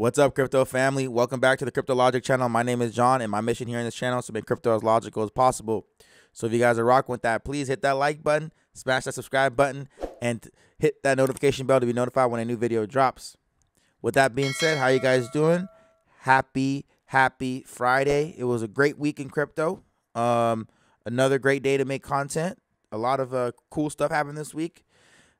What's up, crypto family? Welcome back to the Crypto Logic channel. My name is John, and my mission here in this channel is to make crypto as logical as possible. So if you guys are rocking with that, please hit that like button, smash that subscribe button, and hit that notification bell to be notified when a new video drops. With that being said, how you guys doing? Happy Friday. It was a great week in crypto. Another great day to make content. A lot of cool stuff happened this week.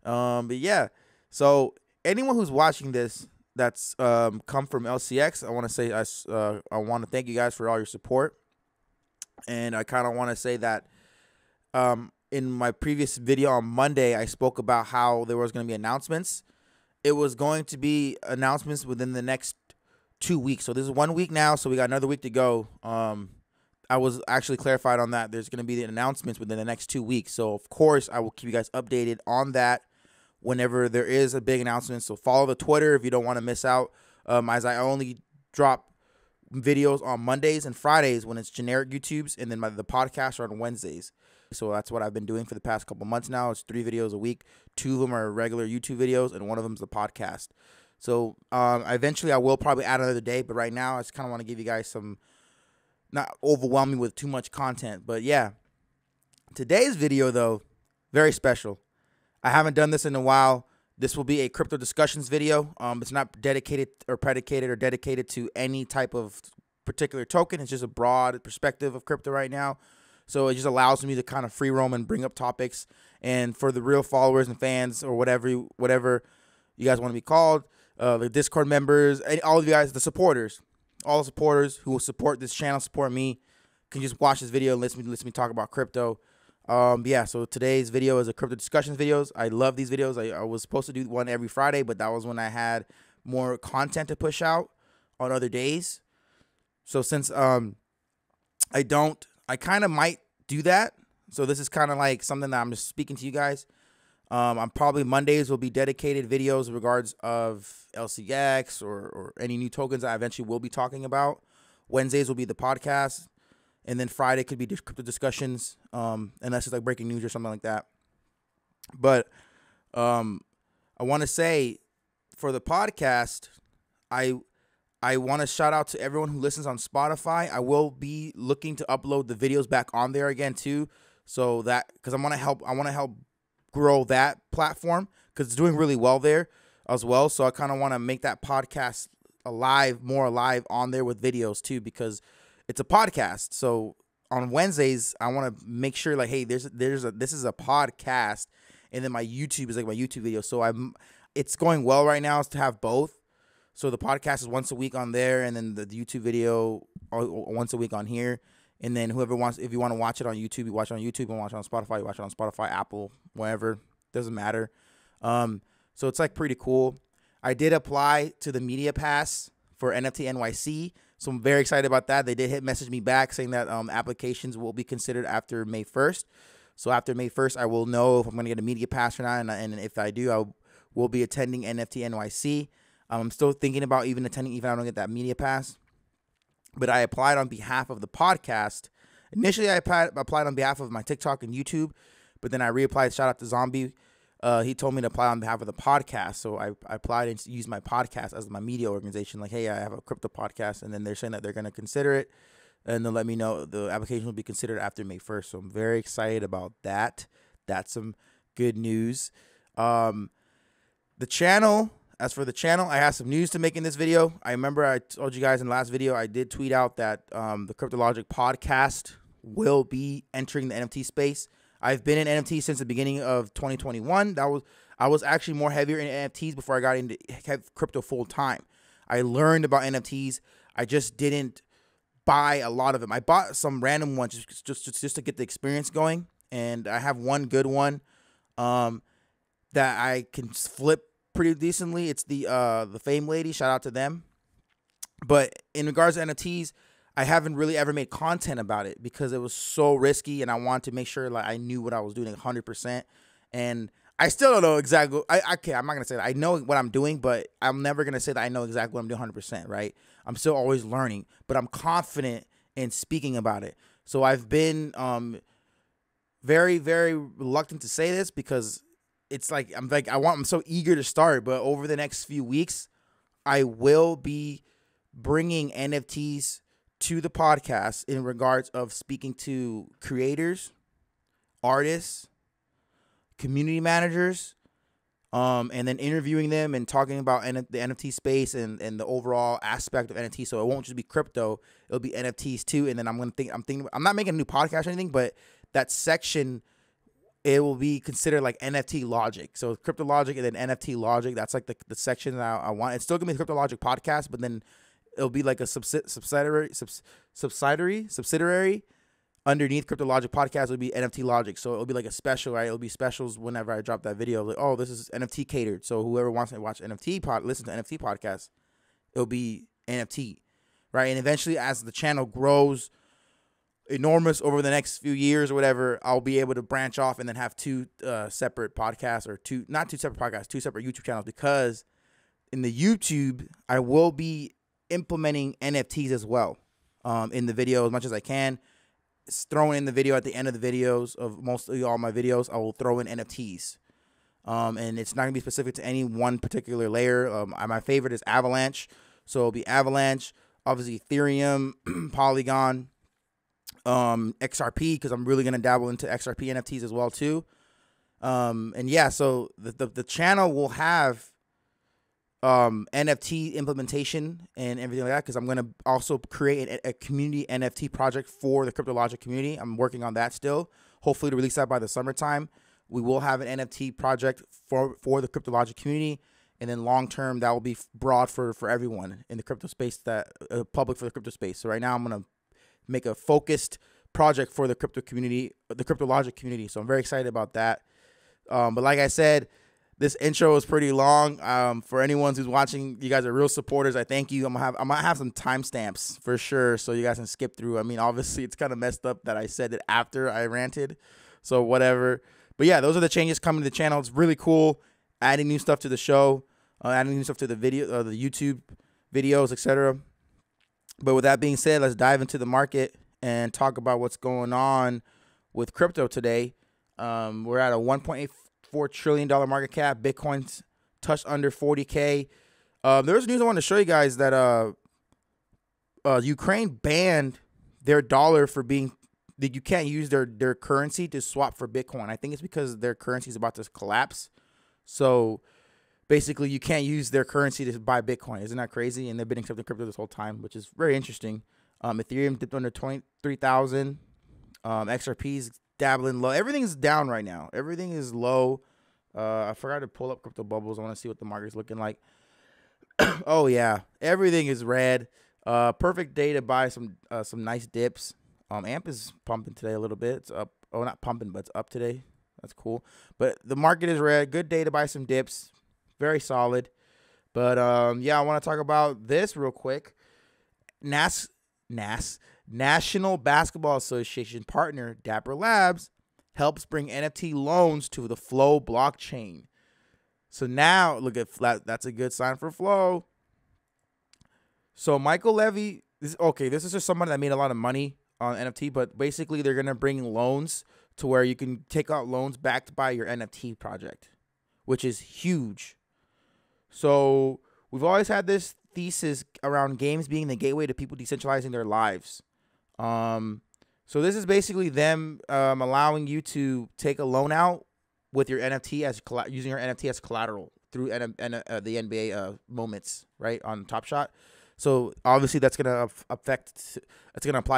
But yeah, so anyone who's watching this that's come from LCX, I want to say I want to thank you guys for all your support. And I kind of want to say that in my previous video on Monday, I spoke about how there was going to be announcements. It was going to be announcements within the next 2 weeks. So this is 1 week now, so we got another week to go. I was actually clarified on that. There's going to be the announcements within the next 2 weeks. So, of course, I will keep you guys updated on that whenever there is a big announcement. So follow the Twitter if you don't want to miss out, as I only drop videos on Mondays and Fridays when it's generic YouTubes, and then the podcasts are on Wednesdays. So that's what I've been doing for the past couple months now. It's 3 videos a week. 2 of them are regular YouTube videos, and 1 of them is the podcast. So eventually I will probably add another day, but right now I just kind of want to give you guys some, not overwhelming with too much content. But yeah, today's video, though, very special. I haven't done this in a while. This will be a crypto discussions video. It's not dedicated or predicated or dedicated to any type of particular token. It's just a broad perspective of crypto right now. So it just allows me to kind of free roam and bring up topics. And for the real followers and fans, or whatever you guys want to be called, the Discord members, all of you guys, the supporters, all the supporters who will support this channel, support me, can just watch this video and listen me talk about crypto. Yeah, so today's video is a crypto discussions videos. I love these videos. I was supposed to do one every Friday, but that was when I had more content to push out on other days. So since I kind of might do that. So this is kind of like something that I'm just speaking to you guys. I'm probably Mondays will be dedicated videos in regards of LCX or any new tokens I eventually will be talking about. Wednesdays will be the podcast. And then Friday could be crypto discussions, and that's just like breaking news or something like that. But I want to say for the podcast, I want to shout out to everyone who listens on Spotify. I will be looking to upload the videos back on there again too, so that because I want to help grow that platform because it's doing really well there as well. So I kind of want to make that podcast more alive on there with videos too, because it's a podcast. So on Wednesdays, I want to make sure like, hey, this is a podcast, and then my YouTube is like my YouTube video. So it's going well right now is to have both. So the podcast is once a week on there, and then the YouTube video once a week on here. And then whoever wants, if you want to watch it on YouTube, you watch it on YouTube, and watch it on Spotify, you watch it on Spotify, Apple, wherever, doesn't matter. So it's like pretty cool. I did apply to the Media Pass for NFT NYC. So I'm very excited about that. They did message me back saying that applications will be considered after May 1st. So after May 1st, I will know if I'm going to get a media pass or not. And if I do, I will be attending NFT NYC. I'm still thinking about even attending even if I don't get that media pass. But I applied on behalf of the podcast. Initially, I applied on behalf of my TikTok and YouTube. But then I reapplied. Shout out to Zombie. He told me to apply on behalf of the podcast. So I applied and used my podcast as my media organization. Like, hey, I have a crypto podcast. And then they're saying that they're going to consider it. And they'll let me know the application will be considered after May 1st. So I'm very excited about that. That's some good news. The channel, as for the channel, I have some news to make in this video. I remember I told you guys in the last video, I did tweet out that the Crypto Logic podcast will be entering the NFT space. I've been in NFT since the beginning of 2021. I was actually more heavier in NFTs before I got into crypto full time. I learned about NFTs. I just didn't buy a lot of them. I bought some random ones just to get the experience going. And I have one good one that I can flip pretty decently. It's the Fame Lady. Shout out to them. But in regards to NFTs, I haven't really ever made content about it because it was so risky, and I wanted to make sure like I knew what I was doing 100%. And I still don't know exactly. I'm not gonna say that I know what I'm doing, but I'm never gonna say that I know exactly what I'm doing 100%. Right? I'm still always learning, but I'm confident in speaking about it. So I've been very, very reluctant to say this because it's like I'm so eager to start, but over the next few weeks, I will be bringing NFTs to the podcast in regards of speaking to creators, artists, community managers, and then interviewing them and talking about the NFT space and the overall aspect of NFT. So it won't just be crypto; it'll be NFTs too. And then I'm thinking I'm not making a new podcast or anything, but that section, it will be considered like NFT logic. So crypto logic and then NFT logic. That's like the section that I want. It's still gonna be the crypto logic podcast, but then it'll be like a subsidiary underneath Crypto Logic podcast will be NFT Logic. So it'll be like a special, right? It'll be specials whenever I drop that video. Like, oh, this is NFT catered. So whoever wants to watch listen to NFT podcast, it'll be NFT, right? And eventually, as the channel grows enormous over the next few years or whatever, I'll be able to branch off and then have two separate podcasts, or two separate YouTube channels, because in the YouTube, I will be implementing NFTs as well in the video as much as I can. Throwing in the video at the end of the videos of mostly all my videos, I will throw in NFTs. And it's not going to be specific to any one particular layer. My favorite is Avalanche. So it'll be Avalanche, obviously Ethereum, Polygon, XRP, because I'm really going to dabble into XRP NFTs as well too. And yeah, so the channel will have NFT implementation and everything like that, because I'm going to also create a community NFT project for the Crypto Logic community. I'm working on that still, hopefully to release that by the summertime. We will have an NFT project for the Crypto Logic community, and then long term that will be broad for everyone in the crypto space, that public for the crypto space. So right now I'm going to make a focused project for the crypto community, the Crypto Logic community. So I'm very excited about that. But like I said, this intro is pretty long. For anyone who's watching, you guys are real supporters. I thank you. I'm gonna have some timestamps for sure, so you guys can skip through. I mean, obviously, it's kind of messed up that I said it after I ranted, so whatever. But yeah, those are the changes coming to the channel. It's really cool. Adding new stuff to the show, adding new stuff to the video, the YouTube videos, etc. But with that being said, let's dive into the market and talk about what's going on with crypto today. We're at a 1.84 trillion market cap. Bitcoin's touched under 40K. There's news I want to show you guys that Ukraine banned their dollar for being that you can't use their currency to swap for Bitcoin. I think it's because their currency is about to collapse. So basically, you can't use their currency to buy Bitcoin. Isn't that crazy? And they've been accepting crypto this whole time, which is very interesting. Ethereum dipped under 23,000. XRP's dabbling low. Everything's down right now. Everything is low. I forgot to pull up Crypto Bubbles. I want to see what the market's looking like. Oh yeah, everything is red. Perfect day to buy some nice dips. AMP is pumping today a little bit. It's up. Oh, not pumping, but it's up today. That's cool. But the market is red. Good day to buy some dips. Very solid. But yeah, I want to talk about this real quick. National Basketball Association partner Dapper Labs helps bring NFT loans to the Flow blockchain. So now look at that's a good sign for Flow. So Michael Levy, this is just somebody that made a lot of money on NFT, but basically they're gonna bring loans to where you can take out loans backed by your NFT project, which is huge. So we've always had this thesis around games being the gateway to people decentralizing their lives. So this is basically them allowing you to take a loan out with your NFT as using your NFT as collateral through the NBA moments, right, on Top Shot. So obviously that's gonna apply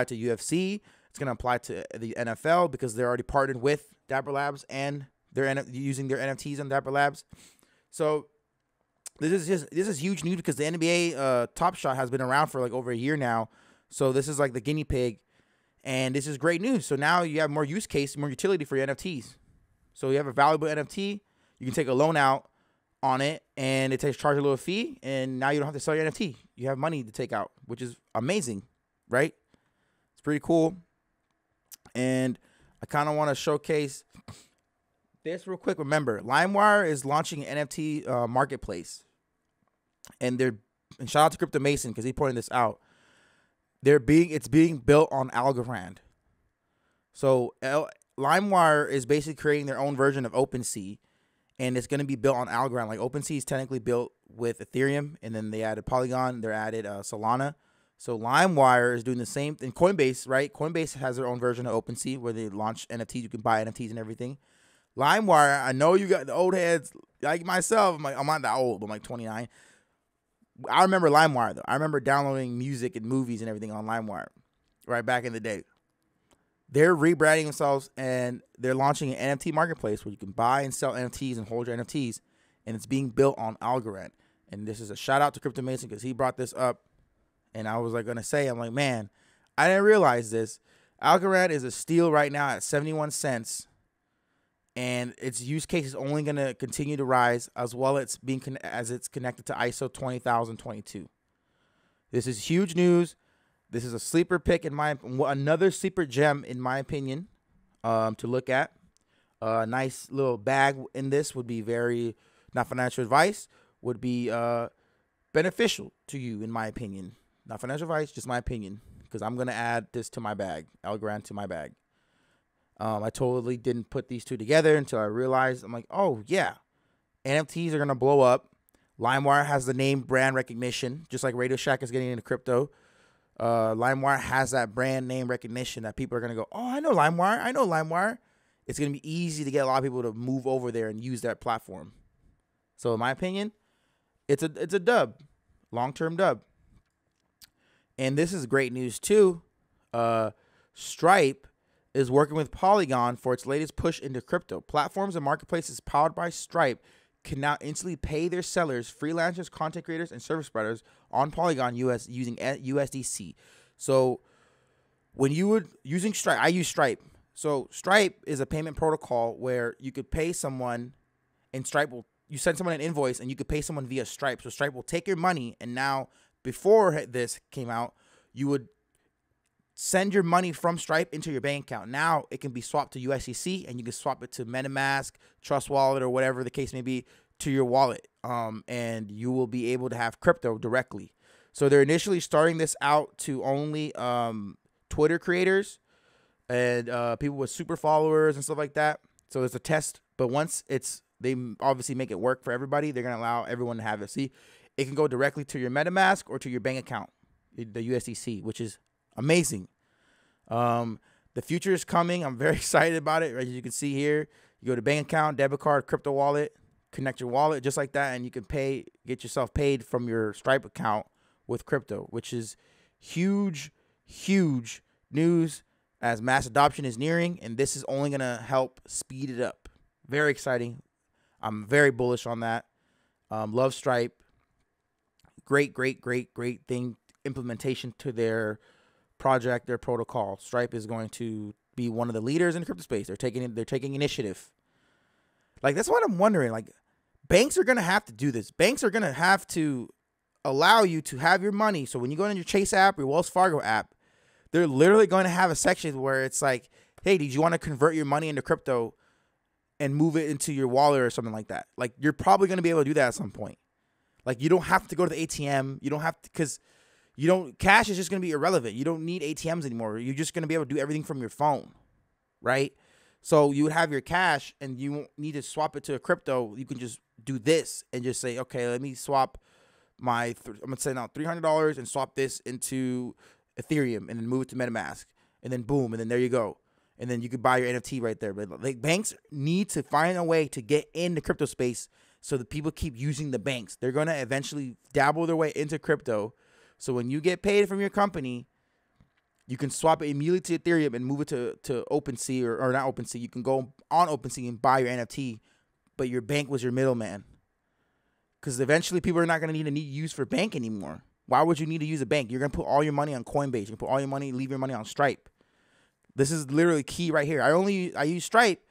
to UFC. It's gonna apply to the NFL because they're already partnered with Dapper Labs and they're using their NFTs on Dapper Labs. So this is huge news because the NBA Top Shot has been around for like over a year now. So this is like the guinea pig, and this is great news. So now you have more use case, more utility for your NFTs. So you have a valuable NFT, you can take a loan out on it, and it charge a little fee, and now you don't have to sell your NFT. You have money to take out, which is amazing, right? It's pretty cool. And I kind of want to showcase this real quick. Remember, LimeWire is launching an NFT marketplace, and shout out to Crypto Mason because he pointed this out. It's being built on Algorand. So LimeWire is basically creating their own version of OpenSea, and it's going to be built on Algorand. Like OpenSea is technically built with Ethereum, and then they added Polygon, they added Solana. So LimeWire is doing the same thing. Coinbase, right? Coinbase has their own version of OpenSea where they launch NFTs. You can buy NFTs and everything. LimeWire, I know you got the old heads like myself. I'm not that old, but I'm like 29. I remember LimeWire though. I remember downloading music and movies and everything on LimeWire right back in the day. They're rebranding themselves and they're launching an NFT marketplace where you can buy and sell NFTs and hold your NFTs, and it's being built on Algorand. And this is a shout out to Crypto Mason because he brought this up, and I was like gonna say, I'm like, man, I didn't realize this. Algorand is a steal right now at 71 cents. And its use case is only going to continue to rise as well as it's connected to ISO 20022. This is huge news. This is a sleeper pick another sleeper gem in my opinion to look at. A nice little bag in this would be not financial advice, would be beneficial to you in my opinion. Not financial advice, just my opinion, because I'm going to add this to my bag, Algorand to my bag. I totally didn't put these two together until I realized, I'm like, oh, yeah, NFTs are going to blow up. LimeWire has the name brand recognition, just like Radio Shack is getting into crypto. LimeWire has that brand name recognition that people are going to go, oh, I know LimeWire. It's going to be easy to get a lot of people to move over there and use that platform. So in my opinion, it's a dub, long-term dub. And this is great news too. Stripe is working with Polygon for its latest push into crypto. Platforms and marketplaces powered by Stripe can now instantly pay their sellers, freelancers, content creators, and service providers on Polygon US using USDC. So when using Stripe, I use Stripe. So Stripe is a payment protocol where you could pay someone, and you send someone an invoice and you could pay someone via Stripe. So Stripe will take your money, and now before this came out, you would send your money from Stripe into your bank account. Now it can be swapped to USDC, and you can swap it to MetaMask, Trust Wallet, or whatever the case may be to your wallet. And you will be able to have crypto directly. So they're initially starting this out to only Twitter creators and people with super followers and stuff like that. So it's a test. But once they obviously make it work for everybody, they're going to allow everyone to have it. See, it can go directly to your MetaMask or to your bank account, the USDC, which is amazing. The future is coming. I'm very excited about it. As you can see here, you go to bank account, debit card, crypto wallet, connect your wallet just like that, and you can get yourself paid from your Stripe account with crypto, which is huge news as mass adoption is nearing, and this is only going to help speed it up. Very exciting. I'm very bullish on that. Love Stripe. Great thing, implementation to their project, their protocol. Stripe is going to be one of the leaders in the crypto space. They're taking initiative. Like, that's what I'm wondering. Like, banks are going to have to do this. Banks are going to have to allow you to have your money. So when you go on your Chase app, your Wells Fargo app, they're literally going to have a section where it's like, hey, did you want to convert your money into crypto and move it into your wallet or something like that? Like, you're probably going to be able to do that at some point. Like, you don't have to go to the ATM. You don't have to, because cash is just going to be irrelevant. You don't need ATMs anymore. You're just going to be able to do everything from your phone, right? So you would have your cash and you won't need to swap it to a crypto. You can just do this and just say, okay, let me swap I'm going to send out $300 and swap this into Ethereum and then move it to MetaMask. And then boom, and then there you go. And then you could buy your NFT right there. But like, banks need to find a way to get in the crypto space so that people keep using the banks. They're going to eventually dabble their way into crypto. So when you get paid from your company, you can swap it immediately to Ethereum and move it to OpenSea or not OpenSea. You can go on OpenSea and buy your NFT, but your bank was your middleman. Because eventually people are not going to need use for bank anymore. Why would you need to use a bank? You're going to put all your money on Coinbase. You can put all your money, leave your money on Stripe. This is literally key right here. I use Stripe.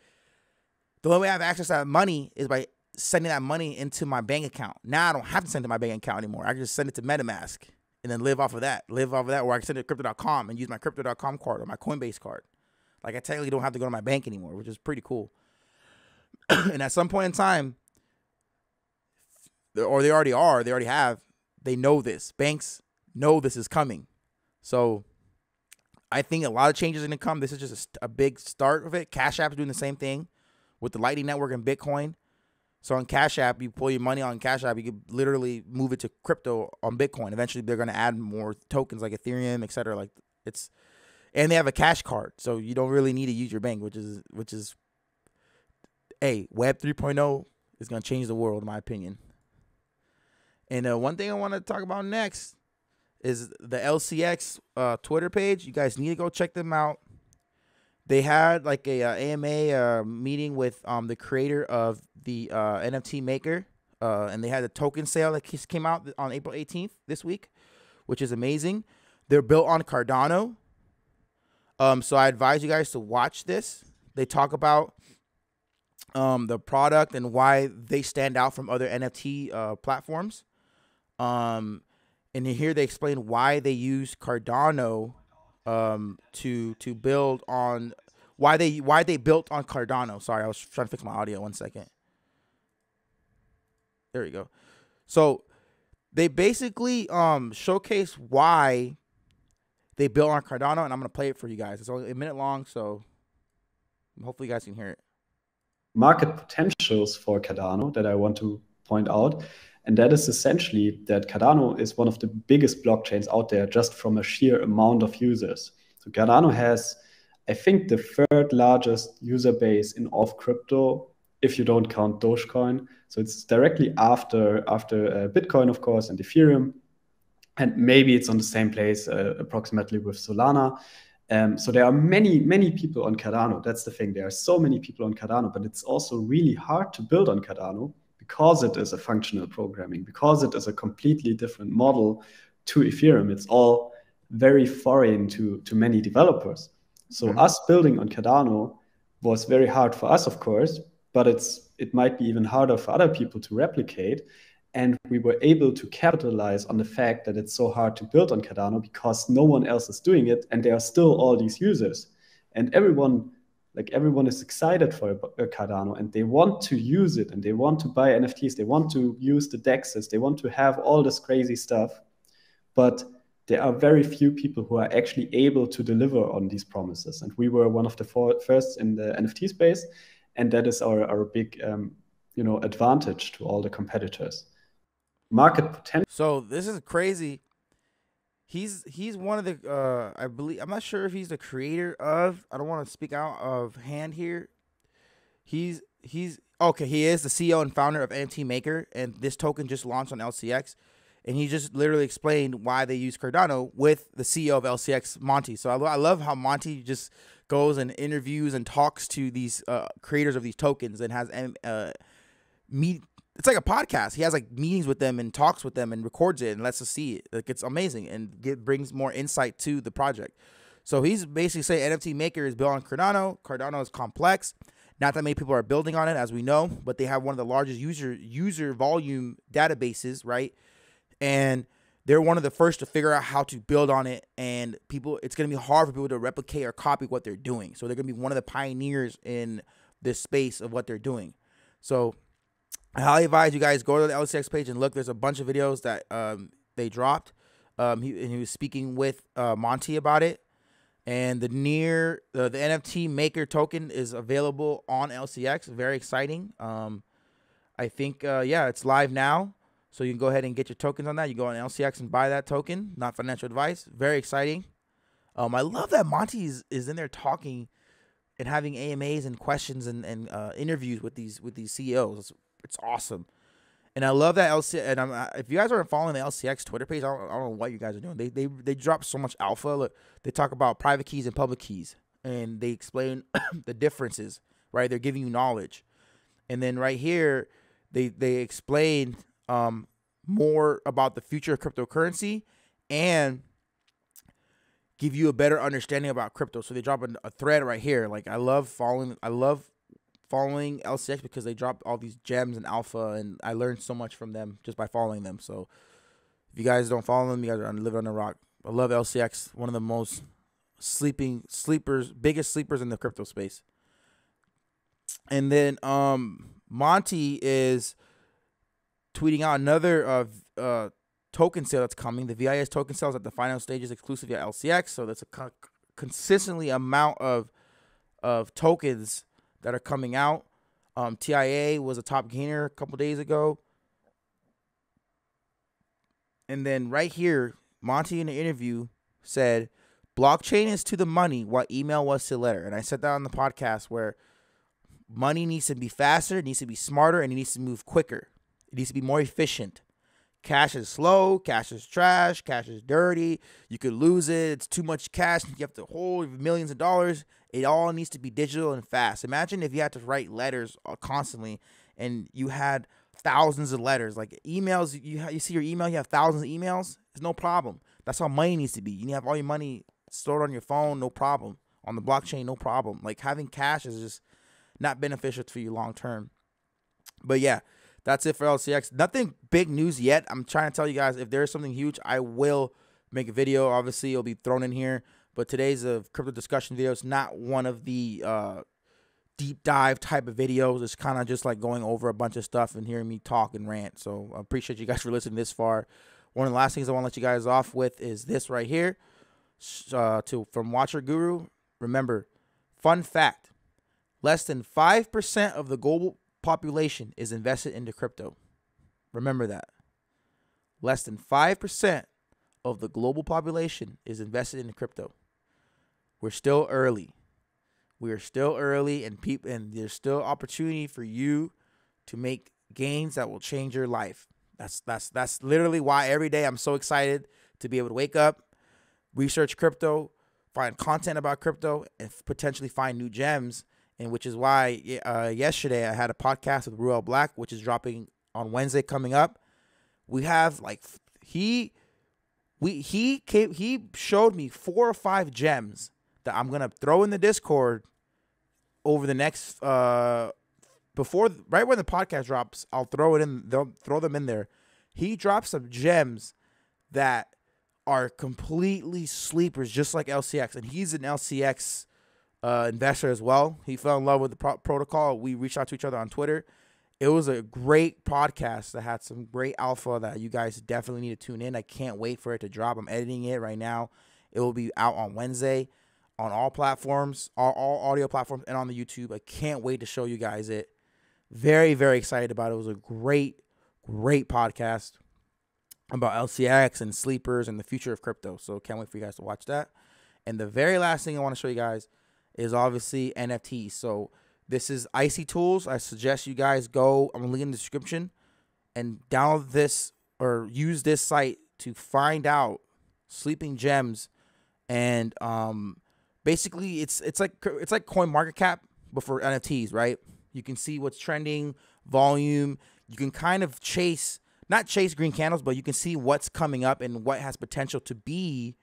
The only way I have access to that money is by sending that money into my bank account. Now I don't have to send it to my bank account anymore. I can just send it to MetaMask and then live off of that. Or I can send it to Crypto.com and use my Crypto.com card or my Coinbase card. Like, I technically don't have to go to my bank anymore, which is pretty cool. And at some point in time, or they already have, they know this. Banks know this is coming. So I think a lot of changes are going to come. This is just a big start of it. Cash App is doing the same thing with the Lightning Network and Bitcoin. So on Cash App, you pull your money on Cash App, you could literally move it to crypto on Bitcoin. Eventually, they're going to add more tokens like Ethereum, etc. Like and they have a cash card, so you don't really need to use your bank, which is Web 3.0 is going to change the world, in my opinion. And one thing I want to talk about next is the LCX Twitter page. You guys need to go check them out. They had like a AMA meeting with the creator of the NFT Maker, and they had a token sale that just came out on April 18th this week, which is amazing. They're built on Cardano. So I advise you guys to watch this. They talk about the product and why they stand out from other NFT platforms. And here they explain why they use Cardano to build on why they built on Cardano. Sorry, I was trying to fix my audio. 1 second. There we go. So they basically showcase why they built on Cardano, and I'm gonna play it for you guys. It's only a minute long, so hopefully you guys can hear it. Market potentials for Cardano that I want to point out. And that is essentially that Cardano is one of the biggest blockchains out there just from a sheer amount of users. So Cardano has, I think, the third largest user base in all of crypto, if you don't count Dogecoin. So it's directly after Bitcoin, of course, and Ethereum. And maybe it's on the same place approximately with Solana. So there are many, many people on Cardano. That's the thing. There are so many people on Cardano, but it's also really hard to build on Cardano because it is a functional programming, because it is a completely different model to Ethereum. It's all very foreign to many developers. So us building on Cardano was very hard for us, of course, but it might be even harder for other people to replicate. And we were able to capitalize on the fact that it's so hard to build on Cardano because no one else is doing it, and there are still all these users. And everyone is excited for Cardano, and they want to use it, and they want to buy NFTs, they want to use the DEXs, they want to have all this crazy stuff. But there are very few people who are actually able to deliver on these promises. And we were one of the first in the NFT space, and that is our big advantage to all the competitors. Market potential. So this is crazy. He's one of the I believe, I'm not sure if he's the creator of, I don't want to speak out of hand here. He's okay, he is the CEO and founder of NFT Maker, and this token just launched on LCX, and he just literally explained why they use Cardano with the CEO of LCX, Monty. So I love how Monty just goes and interviews and talks to these creators of these tokens and has it's like a podcast. He has like meetings with them and talks with them and records it and lets us see it. Like, it's amazing and brings more insight to the project. So he's basically saying NFT Maker is built on Cardano. Cardano is complex. Not that many people are building on it, as we know, but they have one of the largest user volume databases, right? And they're one of the first to figure out how to build on it. And it's going to be hard for people to replicate or copy what they're doing. So they're going to be one of the pioneers in this space of what they're doing. So I highly advise you guys go to the LCX page and look. There's a bunch of videos that they dropped. He was speaking with Monty about it. And the NFT Maker token is available on LCX. Very exciting. I think, it's live now. So you can go ahead and get your tokens on that. You go on LCX and buy that token. Not financial advice. Very exciting. I love that Monty is in there talking and having AMAs and questions and interviews with these CEOs. It's awesome. And I love that LCX. And if you guys aren't following the LCX Twitter page, I don't know what you guys are doing. They drop so much alpha. Look, they talk about private keys and public keys, and they explain the differences, right? They're giving you knowledge. And then right here, they explain more about the future of cryptocurrency and give you a better understanding about crypto. So they drop a thread right here. Like, I love following LCX because they drop all these gems and alpha, and I learned so much from them just by following them. So if you guys don't follow them, you guys are living on a rock. I love LCX, one of the most biggest sleepers in the crypto space. And then Monty is tweeting out another token sale that's coming. The VIS token sale is at the final stages exclusively at LCX. So that's a consistently amount of tokens that are coming out. TIA was a top gainer a couple days ago. And then right here, Monty in the interview said, blockchain is to the money what email was to letter. And I said that on the podcast where money needs to be faster, it needs to be smarter, and it needs to move quicker. It needs to be more efficient. Cash is slow, cash is trash, cash is dirty. You could lose it. It's too much cash. You have to hold millions of dollars. It all needs to be digital and fast. Imagine if you had to write letters constantly and you had thousands of letters. Like emails, you see your email, you have thousands of emails. It's no problem. That's how money needs to be. You need to have all your money stored on your phone, no problem. On the blockchain, no problem. Like having cash is just not beneficial for you long term. But yeah, that's it for LCX. Nothing big news yet. I'm trying to tell you guys, if there's something huge, I will make a video. Obviously, it'll be thrown in here. But today's a crypto discussion video. It's not one of the deep dive type of videos. It's kind of just like going over a bunch of stuff and hearing me talk and rant. So I appreciate you guys for listening this far. One of the last things I want to let you guys off with is this right here. From Watcher Guru. Remember, fun fact, less than 5% of the global population is invested into crypto. Remember that. Less than 5% of the global population is invested in crypto. We're still early. We are still early, and there's still opportunity for you to make gains that will change your life. That's literally why every day I'm so excited to be able to wake up, research crypto, find content about crypto, and potentially find new gems. And which is why yesterday I had a podcast with Ruel Black, which is dropping on Wednesday coming up. We have like he showed me 4 or 5 gems that I'm gonna throw in the Discord over the next right when the podcast drops. I'll throw it in. They'll throw them in there. He dropped some gems that are completely sleepers, just like LCX, and he's an LCX investor as well. He fell in love with the protocol. We reached out to each other on Twitter. It was a great podcast that had some great alpha that you guys definitely need to tune in. I can't wait for it to drop. I'm editing it right now. It will be out on Wednesday on all platforms, all audio platforms, and on the YouTube. I can't wait to show you guys it. Very, very excited about it. It was a great podcast about LCX and sleepers and the future of crypto. So can't wait for you guys to watch that. And the very last thing I want to show you guys is obviously NFTs. So this is Icy Tools. I suggest you guys go, I'm going to link in the description, and download this or use this site to find out sleeping gems. And basically it's like CoinMarketCap, but for NFTs, right? You can see what's trending, volume. You can kind of not chase green candles, but you can see what's coming up and what has potential to be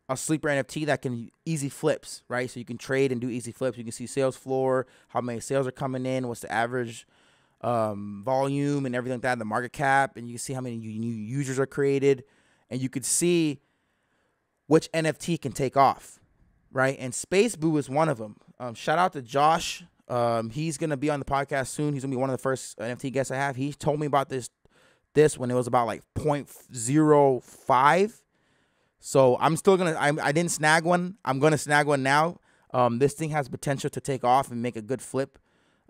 a sleeper NFT that can easy flips, right? So you can trade and do easy flips. You can see sales floor, how many sales are coming in, what's the average volume and everything like that, the market cap, and you can see how many new users are created, and you could see which NFT can take off, right? And Space Boo is one of them. Shout out to Josh. He's going to be on the podcast soon. He's going to be one of the first NFT guests I have. He told me about this when it was about like 0.05. So I'm still going to, I didn't snag one. I'm going to snag one now. This thing has potential to take off and make a good flip.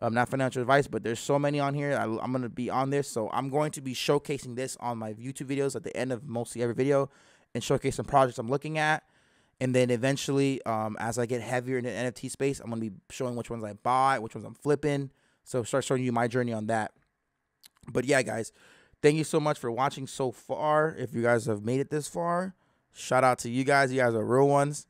Not financial advice, but there's so many on here. I'm going to be on this. So I'm going to be showcasing this on my YouTube videos at the end of mostly every video and showcase some projects I'm looking at. And then eventually, as I get heavier in the NFT space, I'm going to be showing which ones I bought, which ones I'm flipping. So start showing you my journey on that. But yeah, guys, thank you so much for watching so far. If you guys have made it this far, shout out to you guys. You guys are real ones.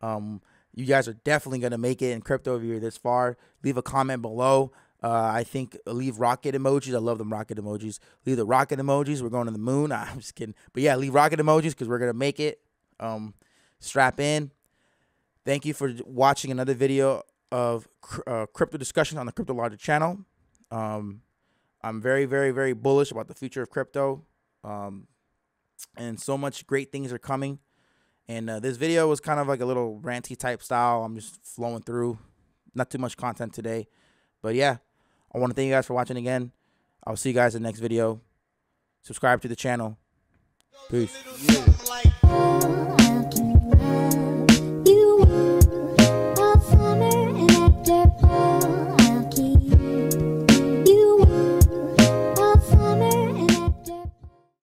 You guys are definitely going to make it in crypto if you're this far. Leave a comment below. I think leave rocket emojis. I love them rocket emojis. Leave the rocket emojis. We're going to the moon. Nah, I'm just kidding. But yeah, leave rocket emojis because we're going to make it. Strap in. Thank you for watching another video of crypto discussion on the Crypto Logic channel. I'm very, very, very bullish about the future of crypto. And so much great things are coming. And this video was kind of like a little ranty type style. I'm just flowing through. Not too much content today. But yeah, I want to thank you guys for watching again. I'll see you guys in the next video. Subscribe to the channel. Peace.